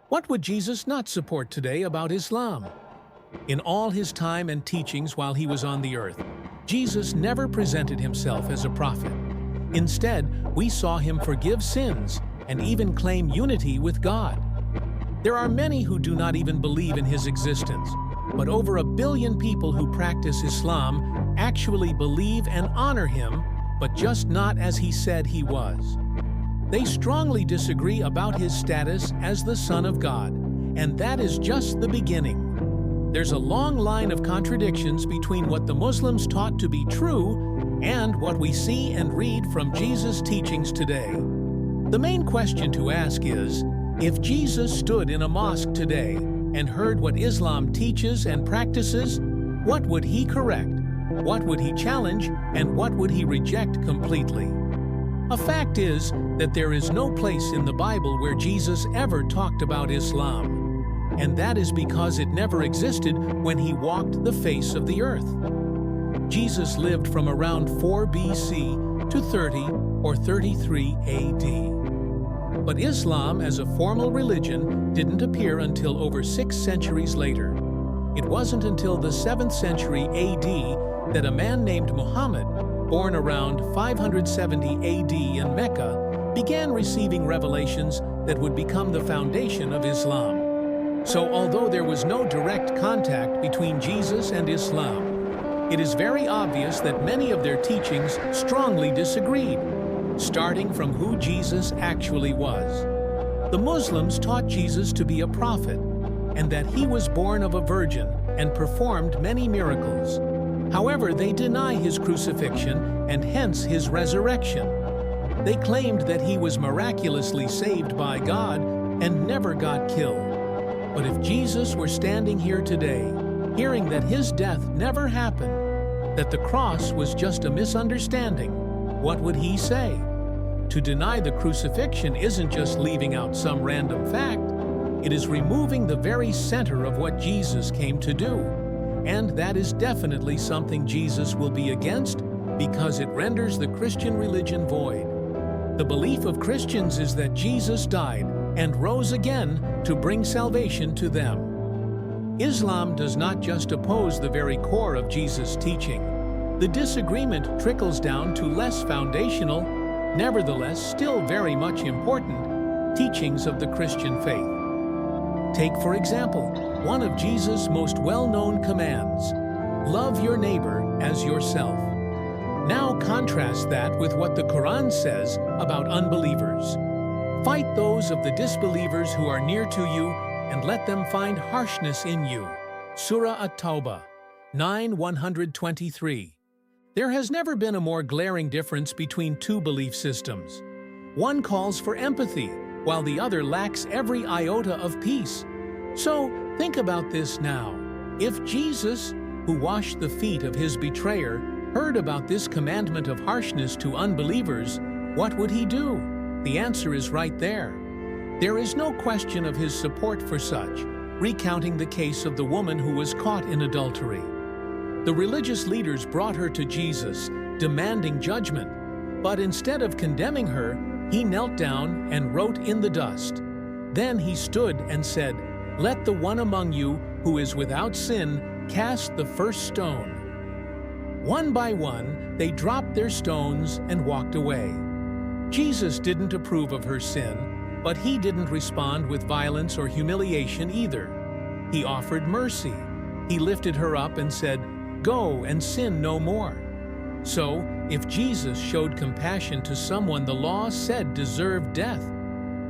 What would Jesus not support today about Islam? In all his time and teachings while he was on the earth, Jesus never presented himself as a prophet. Instead, we saw him forgive sins and even claim unity with God. There are many who do not even believe in his existence, but over 1 billion people who practice Islam actually believe and honor him, but just not as he said he was. They strongly disagree about his status as the Son of God, and that is just the beginning. There's a long line of contradictions between what the Muslims taught to be true and what we see and read from Jesus' teachings today. The main question to ask is, if Jesus stood in a mosque today and heard what Islam teaches and practices, what would he correct? What would he challenge? And what would he reject completely? A fact is that there is no place in the Bible where Jesus ever talked about Islam. And that is because it never existed when he walked the face of the earth. Jesus lived from around 4 BC to 30 or 33 AD. But Islam as a formal religion didn't appear until over 6 centuries later. It wasn't until the 7th century AD that a man named Muhammad, born around 570 AD in Mecca, began receiving revelations that would become the foundation of Islam. So although there was no direct contact between Jesus and Islam, it is very obvious that many of their teachings strongly disagreed, starting from who Jesus actually was. The Muslims taught Jesus to be a prophet, and that he was born of a virgin and performed many miracles. However, they deny his crucifixion and hence his resurrection. They claimed that he was miraculously saved by God and never got killed. But if Jesus were standing here today, hearing that his death never happened, that the cross was just a misunderstanding, what would he say? To deny the crucifixion isn't just leaving out some random fact, it is removing the very center of what Jesus came to do. And that is definitely something Jesus will be against because it renders the Christian religion void. The belief of Christians is that Jesus died and rose again to bring salvation to them. Islam does not just oppose the very core of Jesus' teaching. The disagreement trickles down to less foundational, nevertheless still very much important, teachings of the Christian faith. Take, for example, one of Jesus' most well-known commands, love your neighbor as yourself. Now contrast that with what the Quran says about unbelievers. Fight those of the disbelievers who are near to you and let them find harshness in you. Surah At-Tawbah 9:123. There has never been a more glaring difference between two belief systems. One calls for empathy, while the other lacks every iota of peace. So, think about this now. If Jesus, who washed the feet of his betrayer, heard about this commandment of harshness to unbelievers, what would he do? The answer is right there. There is no question of his support for such, recounting the case of the woman who was caught in adultery. The religious leaders brought her to Jesus, demanding judgment, but instead of condemning her, he knelt down and wrote in the dust. Then he stood and said, "Let the one among you who is without sin cast the first stone." One by one, they dropped their stones and walked away. Jesus didn't approve of her sin, but he didn't respond with violence or humiliation either. He offered mercy. He lifted her up and said, "Go and sin no more." So, if Jesus showed compassion to someone the law said deserved death,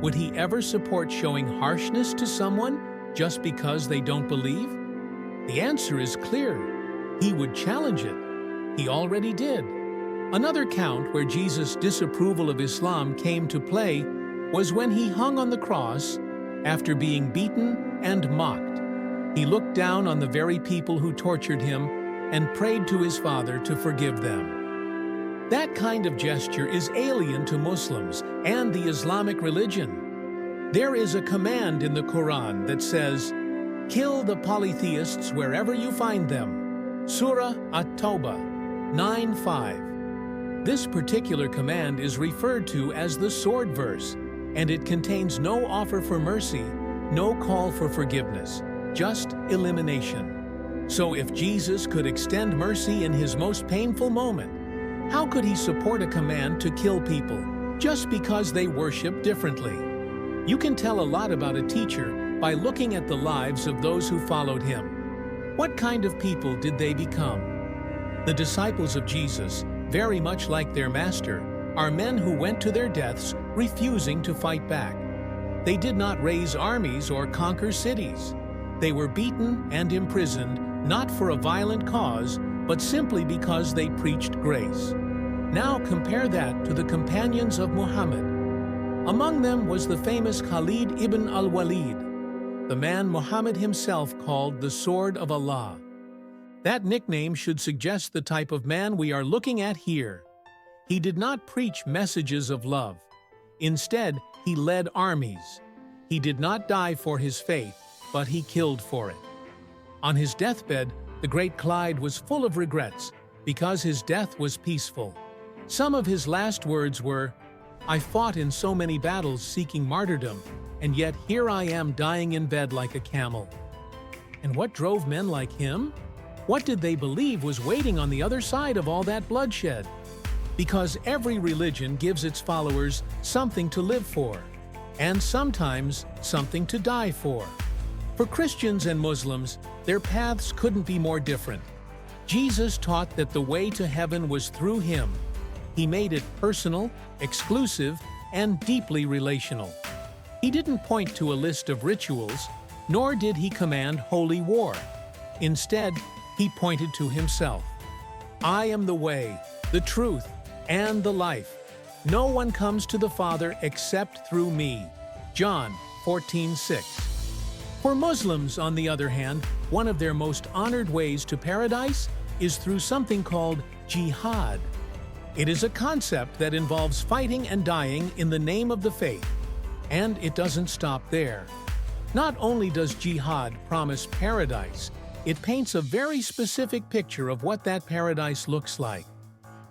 would he ever support showing harshness to someone just because they don't believe? The answer is clear. He would challenge it. He already did. Another count where Jesus' disapproval of Islam came to play was when he hung on the cross after being beaten and mocked. He looked down on the very people who tortured him and prayed to his Father to forgive them. That kind of gesture is alien to Muslims and the Islamic religion. There is a command in the Quran that says, "Kill the polytheists wherever you find them." Surah At-Tawbah 9:5. This particular command is referred to as the sword verse, and it contains no offer for mercy, no call for forgiveness, just elimination. So if Jesus could extend mercy in his most painful moment, how could he support a command to kill people just because they worship differently? You can tell a lot about a teacher by looking at the lives of those who followed him. What kind of people did they become? The disciples of Jesus, very much like their master, are men who went to their deaths refusing to fight back. They did not raise armies or conquer cities. They were beaten and imprisoned not for a violent cause, but simply because they preached grace. Now compare that to the companions of Muhammad. Among them was the famous Khalid ibn al-Walid, the man Muhammad himself called the Sword of Allah. That nickname should suggest the type of man we are looking at here. He did not preach messages of love. Instead, he led armies. He did not die for his faith, but he killed for it. On his deathbed, the great Khalid was full of regrets because his death was peaceful. Some of his last words were, "I fought in so many battles seeking martyrdom, and yet here I am dying in bed like a camel." And what drove men like him? What did they believe was waiting on the other side of all that bloodshed? Because every religion gives its followers something to live for, and sometimes something to die for. For Christians and Muslims, their paths couldn't be more different. Jesus taught that the way to heaven was through him. He made it personal, exclusive, and deeply relational. He didn't point to a list of rituals, nor did he command holy war. Instead, he pointed to himself. "I am the way, the truth, and the life. No one comes to the Father except through me." John 14:6. For Muslims, on the other hand, one of their most honored ways to paradise is through something called jihad. It is a concept that involves fighting and dying in the name of the faith. And it doesn't stop there. Not only does jihad promise paradise, it paints a very specific picture of what that paradise looks like.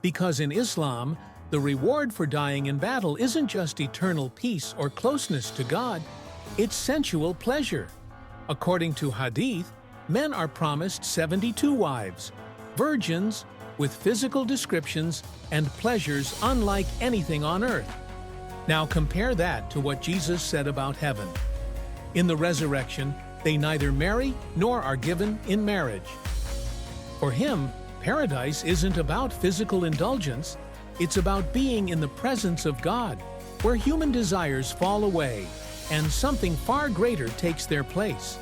Because in Islam, the reward for dying in battle isn't just eternal peace or closeness to God, it's sensual pleasure. According to Hadith, men are promised 72 wives, virgins with physical descriptions and pleasures unlike anything on earth. Now compare that to what Jesus said about heaven. In the resurrection, they neither marry nor are given in marriage. For him, paradise isn't about physical indulgence, it's about being in the presence of God, where human desires fall away and something far greater takes their place.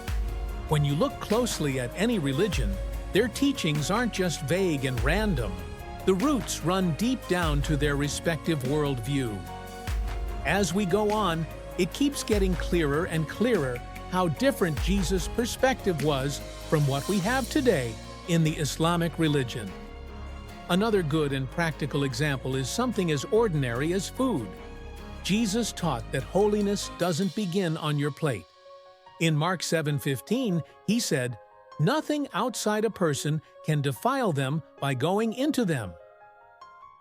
When you look closely at any religion, their teachings aren't just vague and random. The roots run deep down to their respective worldview. As we go on, it keeps getting clearer and clearer how different Jesus' perspective was from what we have today in the Islamic religion. Another good and practical example is something as ordinary as food. Jesus taught that holiness doesn't begin on your plate. In Mark 7:15, he said, "Nothing outside a person can defile them by going into them."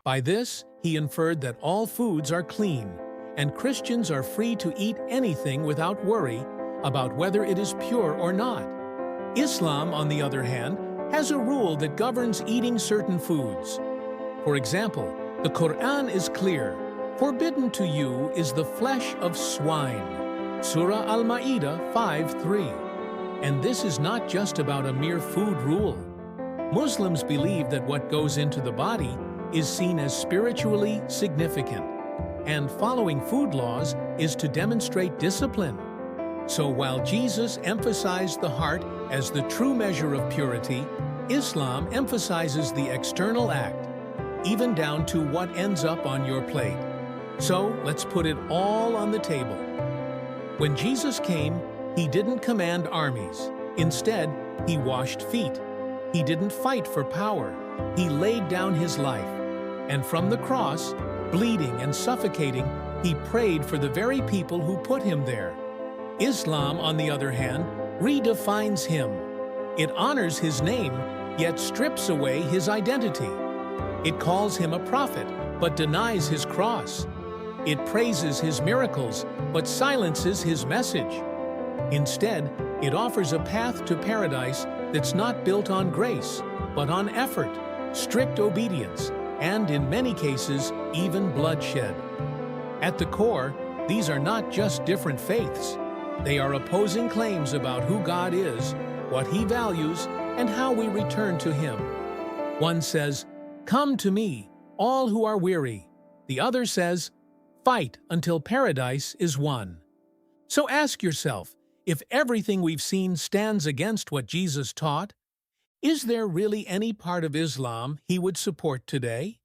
By this, he inferred that all foods are clean, and Christians are free to eat anything without worry about whether it is pure or not. Islam, on the other hand, has a rule that governs eating certain foods. For example, the Quran is clear, "Forbidden to you is the flesh of swine." Surah Al-Ma'idah 5:3. And this is not just about a mere food rule. Muslims believe that what goes into the body is seen as spiritually significant, and following food laws is to demonstrate discipline. So while Jesus emphasized the heart as the true measure of purity, Islam emphasizes the external act, even down to what ends up on your plate. So let's put it all on the table. When Jesus came, he didn't command armies. Instead, he washed feet. He didn't fight for power. He laid down his life. And from the cross, bleeding and suffocating, he prayed for the very people who put him there. Islam, on the other hand, redefines him. It honors his name, yet strips away his identity. It calls him a prophet, but denies his cross. It praises his miracles, but silences his message. Instead, it offers a path to paradise that's not built on grace, but on effort, strict obedience, and in many cases, even bloodshed. At the core, these are not just different faiths. They are opposing claims about who God is, what He values, and how we return to Him. One says, "Come to me, all who are weary." The other says, "Fight until paradise is won." So ask yourself, if everything we've seen stands against what Jesus taught, is there really any part of Islam He would support today?